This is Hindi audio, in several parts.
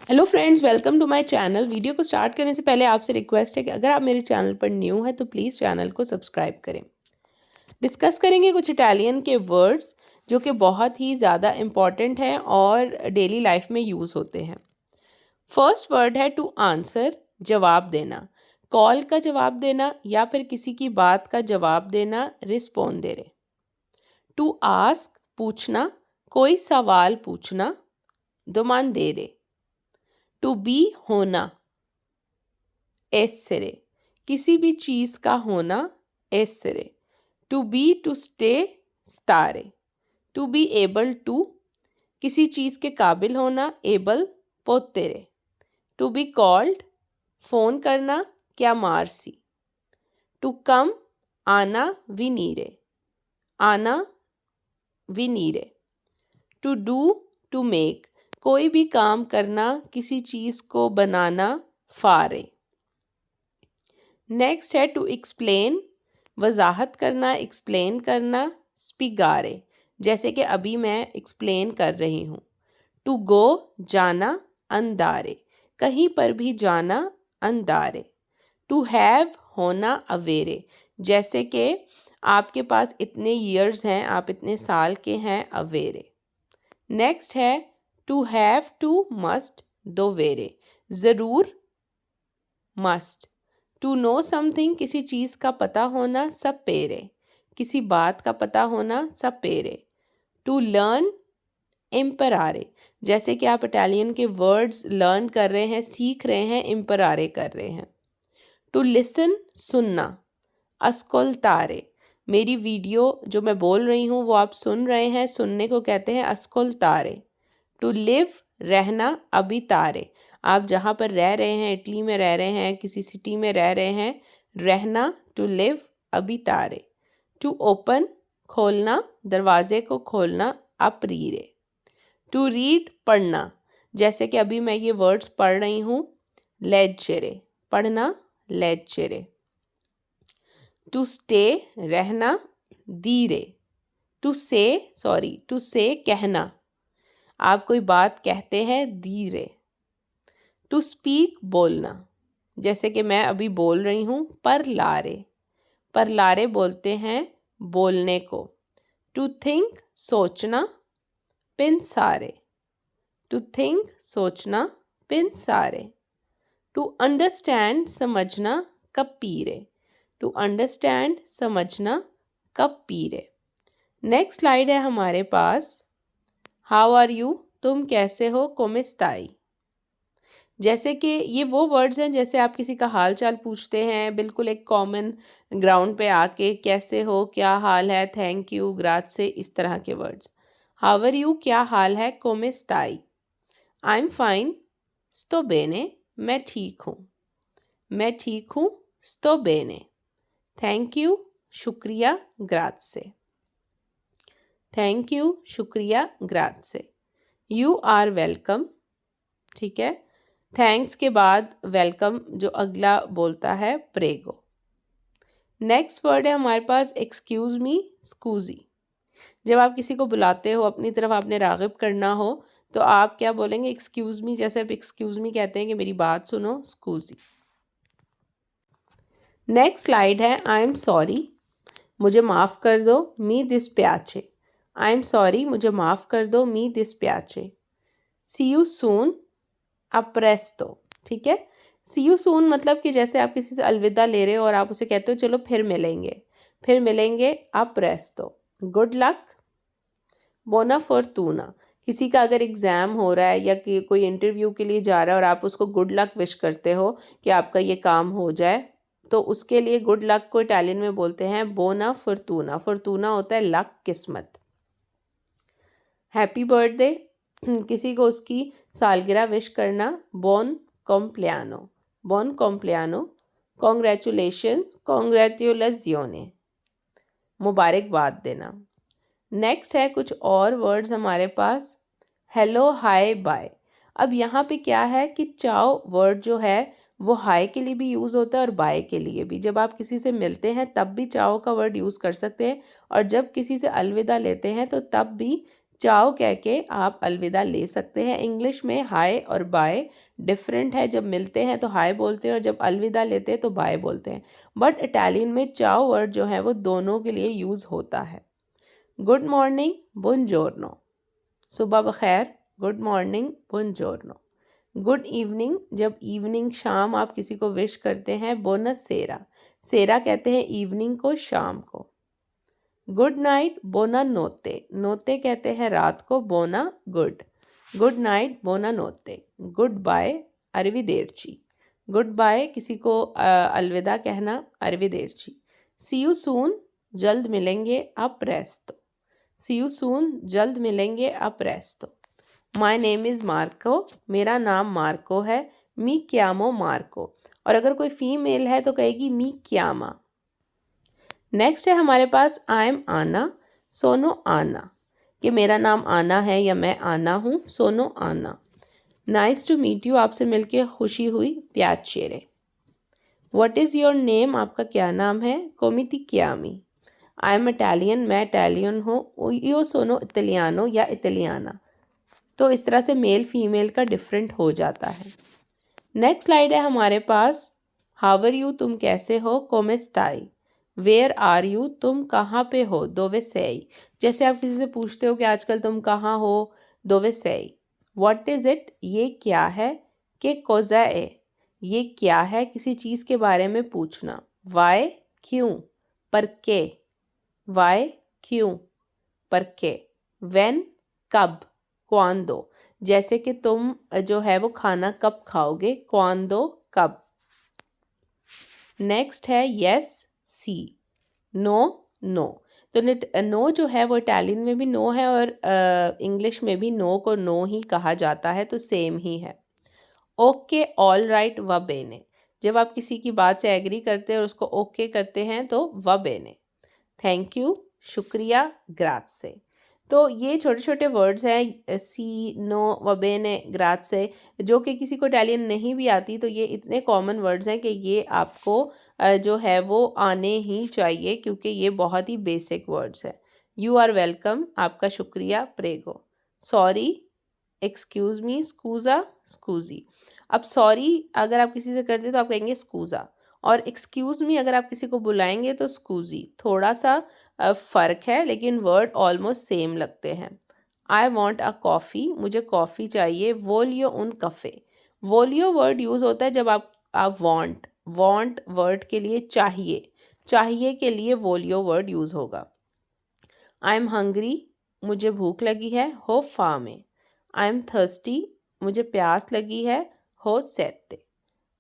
Hello friends, welcome to my channel. Video को स्टार्ट करने से पहले आपसे रिक्वेस्ट है कि अगर आप मेरे चैनल पर न्यू हैं तो प्लीज़ चैनल को सब्सक्राइब करें। डिस्कस करेंगे कुछ इटालियन के वर्ड्स जो कि बहुत ही ज़्यादा इम्पॉर्टेंट हैं और डेली लाइफ में यूज़ होते हैं। फर्स्ट वर्ड है टू आंसर, जवाब देना। कॉल का जवाब देना या फिर किसी की बात का जवाब देना, रिस्पोंडेरे। टू आस्क, पूछना, कोई सवाल पूछना, दोमांडेरे। टू बी, होना, essere, किसी भी चीज़ का होना, essere। To be, to stay, stare। To be able to, किसी चीज़ के काबिल होना, able, potere। To be called, phone करना, chiamarsi। टू कम, आना, venire। आना, venire। To do, to make, कोई भी काम करना, किसी चीज़ को बनाना, fare। नेक्स्ट है टू एक्सप्लेन, वजाहत करना, एक्सप्लेन करना, स्पिगारे। जैसे कि अभी मैं एक्सप्लेन कर रही हूँ। टू गो, जाना, अंदारे, कहीं पर भी जाना, अंदारे। टू हैव, होना, अवेरे, जैसे कि आपके पास इतने ईयर्स हैं, आप इतने साल के हैं, अवेरे। नेक्स्ट है टू हैव टू, मस्ट, दोवेरे, ज़रूर, मस्ट। टू नो समथिंग, किसी चीज़ का पता होना, सपेरे, किसी बात का पता होना, सपेरे। टू लर्न, इम्परारे, जैसे कि आप इटालियन के वर्ड्स लर्न कर रहे हैं, सीख रहे हैं, इम्परारे कर रहे हैं। टू लिसन, सुनना, अस्कोल्तारे, मेरी वीडियो जो मैं बोल रही हूँ वो आप सुन रहे हैं, सुनने को कहते हैं अस्कोल्तारे। टू लिव, रहना, अबितारे, आप जहाँ पर रह रहे हैं, इटली में रह रहे हैं, किसी सिटी में रह रहे हैं, रहना, टू लिव, अबितारे। टू ओपन, खोलना, दरवाजे को खोलना, अपरीरे। टू रीड, पढ़ना, जैसे कि अभी मैं ये वर्ड्स पढ़ रही हूँ, लेज्जेरे, पढ़ना, लेज्जेरे। टू स्टे, रहना, दीरे। टू से, कहना, आप कोई बात कहते हैं, धीरे। टू स्पीक, बोलना, जैसे कि मैं अभी बोल रही हूँ, पर लारे बोलते हैं बोलने को। टू थिंक, सोचना, पेंसारे। टू थिंक, सोचना, पेंसारे। टू अंडरस्टैंड, समझना, capire। टू अंडरस्टैंड, समझना, capire। नेक्स्ट स्लाइड है हमारे पास, हाउ आर यू, तुम कैसे हो, come stai। जैसे कि ये वो वर्ड्स हैं जैसे आप किसी का हाल चाल पूछते हैं, बिल्कुल एक कॉमन ग्राउंड पे आके, कैसे हो, क्या हाल है, थैंक यू, ग्राzie, इस तरह के वर्ड्स। हाउ आर यू, क्या हाल है, come stai। I am fine, sto bene, मैं ठीक हूँ, मैं ठीक हूँ, sto bene। थैंक यू, शुक्रिया, ग्राzie। थैंक यू, शुक्रिया, ग्राzie। यू आर वेलकम, ठीक है। थैंक्स के बाद वेलकम जो अगला बोलता है, प्रेगो। नेक्स्ट वर्ड है हमारे पास एक्सक्यूज़ मी, स्कूज़ी। जब आप किसी को बुलाते हो, अपनी तरफ आपने राग़िब करना हो, तो आप क्या बोलेंगे, एक्सक्यूज़ मी, जैसे आप एक्सक्यूज़ मी कहते हैं कि मेरी बात सुनो, स्कूज़ी। नेक्स्ट स्लाइड है आई एम सॉरी, मुझे माफ़ कर दो, मी दिस्पियाचे। आई एम सॉरी, मुझे माफ़ कर दो, मी दिस्पियाचे। सी यू सून, अप्रेस्तो, ठीक है। सी यू सून मतलब कि जैसे आप किसी से अलविदा ले रहे हो और आप उसे कहते हो चलो फिर मिलेंगे, अप्रेस्तो। गुड लक, बोना फॉर्तूना, किसी का अगर एग्ज़ाम हो रहा है या कि कोई इंटरव्यू के लिए जा रहा है और आप उसको गुड लक विश करते हो कि आपका ये काम हो जाए, तो उसके लिए गुड लक को इटालियन में बोलते हैं बोना फॉर्तूना। फॉर्तूना होता है लक, किस्मत। हैप्पी बर्थडे, किसी को उसकी सालगिरह विश करना, बॉन कॉम्प्लियानो, बॉन कॉम्प्लियानो। कॉन्ग्रेचुलेशन, कॉन्ग्रेचुलेजियोने, मुबारकबाद देना। नेक्स्ट है कुछ और वर्ड्स हमारे पास, हेलो, हाय, बाय। अब यहाँ पे क्या है कि चाओ वर्ड जो है वो हाय के लिए भी यूज़ होता है और बाय के लिए भी। जब आप किसी से मिलते हैं तब भी चाओ का वर्ड यूज़ कर सकते हैं, और जब किसी से अलविदा लेते हैं तो तब भी चाओ कह के आप अलविदा ले सकते हैं। इंग्लिश में हाय और बाय डिफरेंट है, जब मिलते हैं तो हाय बोलते हैं और जब अलविदा लेते हैं तो बाय बोलते हैं, बट इटालियन में चाओ वर्ड जो है वो दोनों के लिए यूज़ होता है। गुड मॉर्निंग बुongiorno, सुबह बखैर, गुड मॉर्निंग बुongiorno। गुड इवनिंग, जब इवनिंग शाम आप किसी को विश करते हैं, बोनस सेरा, सेरा कहते हैं इवनिंग को, शाम को। गुड नाइट बोना नोते, नोते कहते हैं रात को, बोना गुड, गुड नाइट बोना नोते। गुड बाय अरविदेरची, गुड बाय किसी को अलविदा कहना, अरविदेरची। सी यू सून, जल्द मिलेंगे, अ प्रेस्तो, सी यू सून, जल्द मिलेंगे, अ प्रेस्तो। माई नेम इज़ मार्को, मेरा नाम मार्को है। मी क्यामो मार्को, और अगर कोई फीमेल है तो कहेगी मी क्यामा। नेक्स्ट है हमारे पास आई एम आना, सोनो आना, कि मेरा नाम आना है या मैं आना हूँ, सोनो आना। नाइस टू मीट यू, आपसे मिलके खुशी हुई, प्याचेरे। व्हाट इज़ योर नेम, आपका क्या नाम है, कोमिति क्यामी। आई एम इटालियन, मैं इटालियन हूँ। यो सोनो इटालियानो या इटालियाना, तो इस तरह से मेल फीमेल का डिफरेंट हो जाता है। नेक्स्ट स्लाइड है हमारे पास, हाउ आर यू, तुम कैसे हो, कोमे स्ताई। वेयर आर यू, तुम कहाँ पे हो, दोवे सेई, जैसे आप किसी से पूछते हो कि आजकल तुम कहाँ हो, दोवे सेई। व्हाट इज़ इट, ये क्या है, कि कोजा ए, ये क्या है, किसी चीज़ के बारे में पूछना। वाई, क्यों, पर के, वाई क्यों, पर के। व्हेन, कब, क्वांदो, जैसे कि तुम जो है वो खाना कब खाओगे, क्वांदो, कब। नेक्स्ट है यस, सी, नो, नो, तो नो जो है वो इटालियन में भी नो है और इंग्लिश में भी नो को नो ही कहा जाता है, तो सेम ही है। ओके, ऑल राइट, व बेने, जब आप किसी की बात से एग्री करते हैं और उसको ओके करते हैं तो व बेने। थैंक यू, शुक्रिया, ग्राज़े। तो ये छोटे छोटे वर्ड्स हैं, सी, नो, व बेने, ग्राज़े, जो कि किसी को इटालियन नहीं भी आती, तो ये इतने कॉमन वर्ड्स हैं कि ये आपको जो है वो आने ही चाहिए, क्योंकि ये बहुत ही बेसिक वर्ड्स हैं। यू आर वेलकम, आपका शुक्रिया, प्रेगो। Sorry, excuse me, स्कूज़ा, स्कूज़ी। अब सॉरी अगर आप किसी से करते हैं तो आप कहेंगे स्कूज़ा, और एक्सक्यूज़ मी अगर आप किसी को बुलाएंगे तो स्कूज़ी। थोड़ा सा फ़र्क है लेकिन वर्ड ऑलमोस्ट सेम लगते हैं। आई वॉन्ट अ कॉफ़ी, मुझे कॉफ़ी चाहिए। वोलियो उन कफ़े, वोलियो वर्ड यूज़ होता है जब आप वॉन्ट, वॉन्ट वर्ड के लिए चाहिए, चाहिए के लिए वोलियो वर्ड यूज़ होगा। आई एम हंग्री, मुझे भूख लगी है, हो फामे। आई एम थर्स्टी, मुझे प्यास लगी है, हो सेते।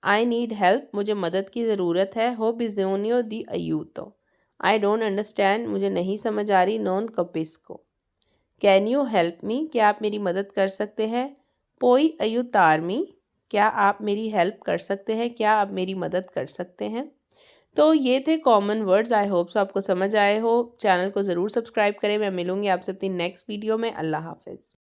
आई नीड हेल्प, मुझे मदद की ज़रूरत है, हो बिजोनियो दी अयूतो। आई डोंट अंडरस्टैंड, मुझे नहीं समझ आ रही, नॉन कपिस्को। कैन यू हेल्प मी, क्या आप मेरी मदद कर सकते हैं, पोई अयुतारमी, क्या आप मेरी हेल्प कर सकते हैं, क्या आप मेरी मदद कर सकते हैं। तो ये थे common words. I hope so आपको समझ आए हो। चैनल को ज़रूर सब्सक्राइब करें। मैं मिलूँगी आपसे अपनी नेक्स्ट वीडियो में। अल्लाह हाफिज़।